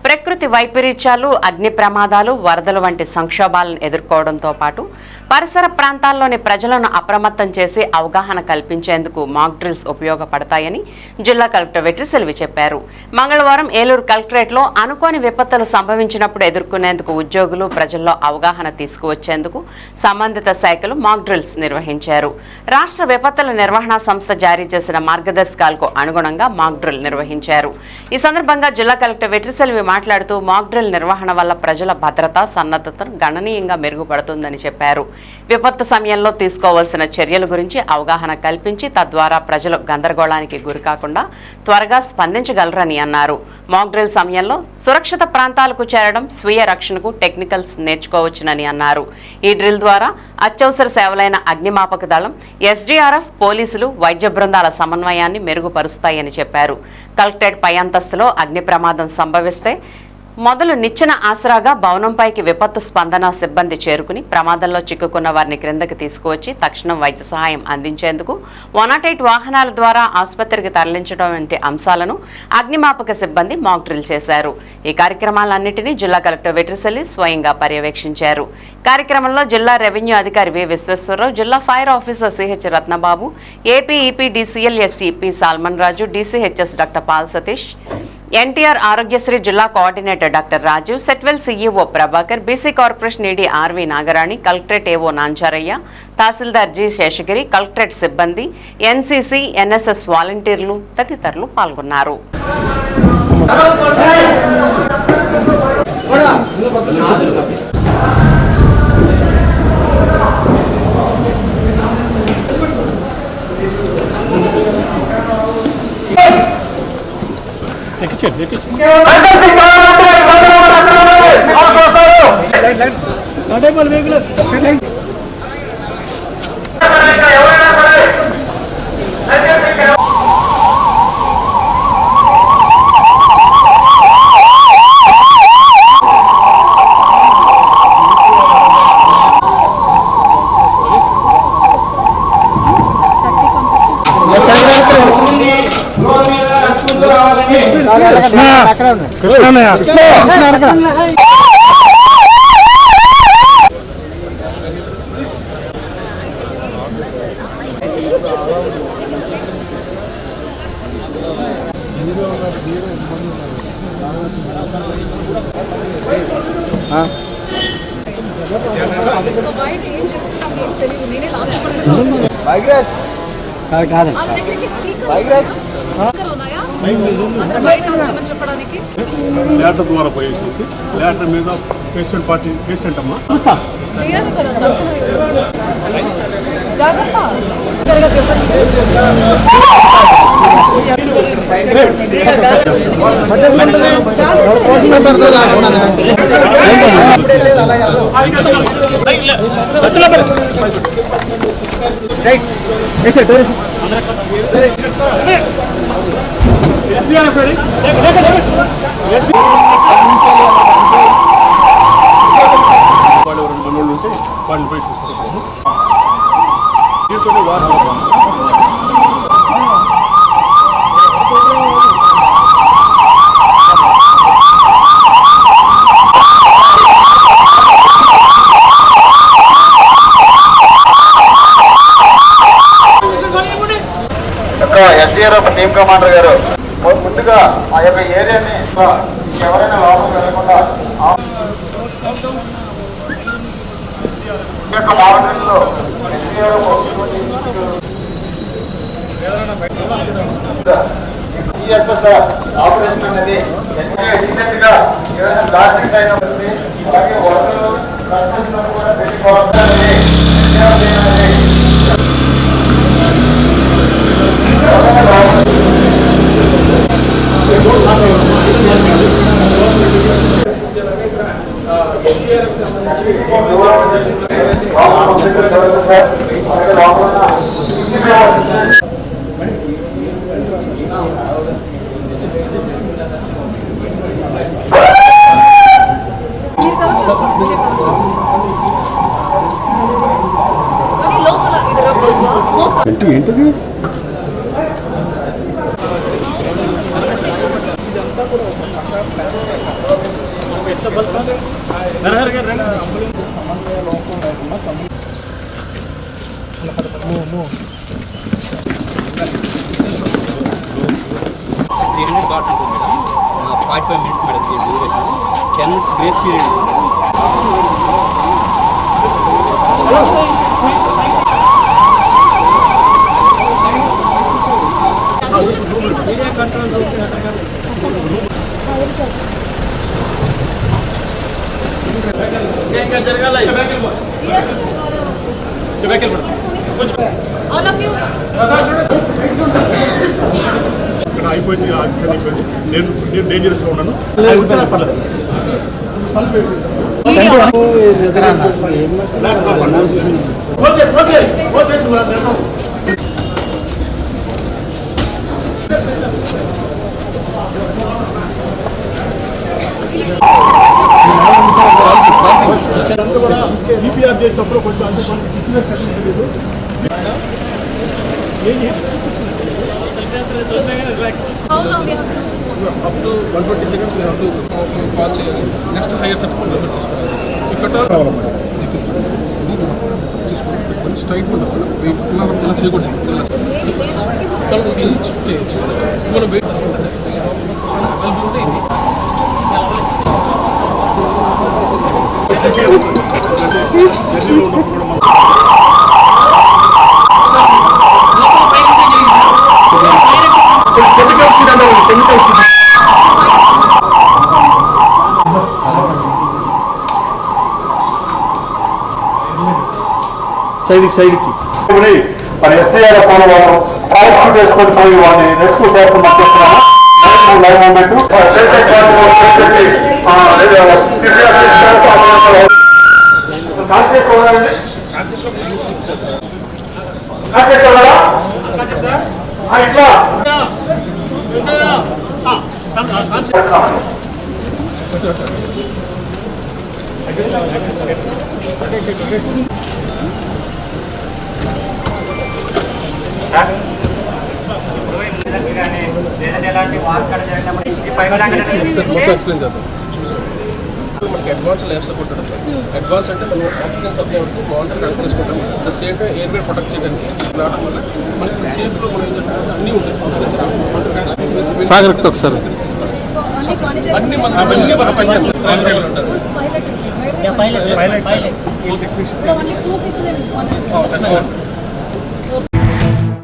ప్రకృతి వైపరీత్యాలు, అగ్ని ప్రమాదాలు, వరదలు వంటి సంక్షోభాలను ఎదుర్కోవడంతో పాటు పరిసర ప్రాంతాల్లోని ప్రజలను అప్రమత్తం చేసి అవగాహన కల్పించేందుకు మాక్ డ్రిల్స్ ఉపయోగపడతాయని జిల్లా కలెక్టర్ వెట్రిసెల్వి చెప్పారు. మంగళవారం ఏలూరు కలెక్టరేట్లో అనుకోని విపత్తులు సంభవించినప్పుడు ఎదుర్కొనేందుకు ఉద్యోగులు ప్రజల్లో అవగాహన తీసుకువచ్చేందుకు సంబంధిత శాఖలు మాక్ డ్రిల్స్ నిర్వహించారు. రాష్ట్ర విపత్తుల నిర్వహణ సంస్థ జారీ చేసిన మార్గదర్శకాలకు అనుగుణంగా మాక్ డ్రిల్ నిర్వహించారు. ఈ సందర్భంగా జిల్లా కలెక్టర్ వెట్రిసెల్వి మాట్లాడుతూ మాక్ డ్రిల్ నిర్వహణ వల్ల ప్రజల భద్రత, సన్నద్ధతను గణనీయంగా మెరుగుపడుతుందని చెప్పారు. విపత్తు సమయంలో తీసుకోవాల్సిన చర్యల గురించి అవగాహన కల్పించి తద్వారా ప్రజలు గందరగోళానికి గురికాకుండా త్వరగా స్పందించగలరని అన్నారు. మాక్ డ్రిల్ సమయంలో సురక్షిత ప్రాంతాలకు చేరడం, స్వీయ రక్షణకు టెక్నికల్స్ నేర్చుకోవచ్చునని అన్నారు. ఈ డ్రిల్ ద్వారా అత్యవసర సేవలైన అగ్నిమాపక దళం, ఎస్డీఆర్ఎఫ్, పోలీసులు, వైద్య బృందాల సమన్వయాన్ని మెరుగుపరుస్తాయని చెప్పారు. కలెక్టరేట్ పై అంతస్తులో అగ్ని ప్రమాదం సంభవిస్తే మొదలు నిచ్చెన ఆసరాగా భవనంపైకి విపత్తు స్పందన సిబ్బంది చేరుకుని ప్రమాదంలో చిక్కుకున్న వారిని క్రిందకి తీసుకువచ్చి తక్షణం వైద్య సహాయం అందించేందుకు 108 వాహనాల ద్వారా ఆసుపత్రికి తరలించడం వంటి అంశాలను అగ్నిమాపక సిబ్బంది మాక్ డ్రిల్ చేశారు. ఈ కార్యక్రమాలన్నింటినీ జిల్లా కలెక్టర్ వెట్రిసెల్వి స్వయంగా పర్యవేక్షించారు. కార్యక్రమంలో జిల్లా రెవెన్యూ అధికారి వి విశ్వేశ్వరరావు, జిల్లా fire officer CH Ratnababu, AP EPDCL SE P Salman Raju, DCHS doctor Paul Satish, NTR Arogyasri జిల్లా coordinator doctor Rajeev, Setwel CEO Prabhakar, BC corporation ED RV Nagarani, collectorate AO Nancharayya, తహసీల్దార్ జి శేషగిరి, కలెక్టరేట్ సిబ్బంది, ఎన్సీసీ, ఎన్ఎస్ఎస్ వాలంటీర్లు తదితరులు పాల్గొన్నారు. లేటర్ ద్వారా పోయేసేసి లేటర్ మీద పేషెంట్ అమ్మా మనోళ్ళు ఉంటే వాళ్ళని పోయి చూసుకుంటాము. ఎస్డీఆర్ఎఫ్ టీమ్ కమాండర్ గారు ముందుగా ఆ యొక్క ఏరియాని ఎవరైనా లోపం వెళ్ళకుండా మార్గంలో ఆపరేషన్ అనేది రీసెంట్ గా ఏదైనా ప్లాస్టిక్ అయినా ఉంది, అలాగే వరదలు కూడా పెట్టుకోవాలని ఏంటది? ఇదంతా కూడా ఘాట్ ఉంటుంది madam. 45 minutes madam duration. 10 minutes grace period ఉంటుంది. All of you. ఇక్కడ అయిపోయింది, ఆక్సిజన్ అయిపోయింది. నేను డేంజరస్గా ఉన్నాను. పర్లేదు. సిపిఆర్ చేసినప్పుడు కొంచెం How long we have to do this one? up to 120 seconds we have to call చేయాలి. నెక్స్ట్ హైయర్ సెక్షన్ రిఫర్ చేసుకోవాలి. ఇఫ్ ఎట్ ఆల్ చూసుకోండి స్ట్రైట్ ఉంటుంది. వెయిట్ ఇలా చేయకూడదు. చేయొచ్చు మనం వెయిట్ నెక్స్ట్ అవైలబుల్ ఉంటే జర్నీలో ఉన్నప్పుడు కూడా మనం సైడ్కి మరి ఎస్ఐఆర్ ఫోన్ వాళ్ళు పారాషూట్ వేసుకొని పోయి వాళ్ళని రెస్క్యూ చేస్తాం పంపిస్తున్నాము. లైవ్ మూమెంట్ ఎక్స్ప్లెయిన్ చేద్దాం. మనకి అడ్వాన్స్ లైఫ్ సపోర్ట్ ఉంటుంది. అడ్వాన్స్ అంటే మనం ఆక్సిజన్ సప్లై ఉంటుంది, మానిటర్ కనెక్ట్ చేసుకుంటాం. The same time air way protect చేయడానికి రావడం వల్ల మనకి సేఫ్లో మనం ఏం చేస్తామంటే అన్నీ ఉంటాయి. ఆక్సిజన్ మానిటర్ ఒకసారి అన్ని మన అవన్నీ వర్క్ చేస్తాం. Pilot. So only 2 people in one.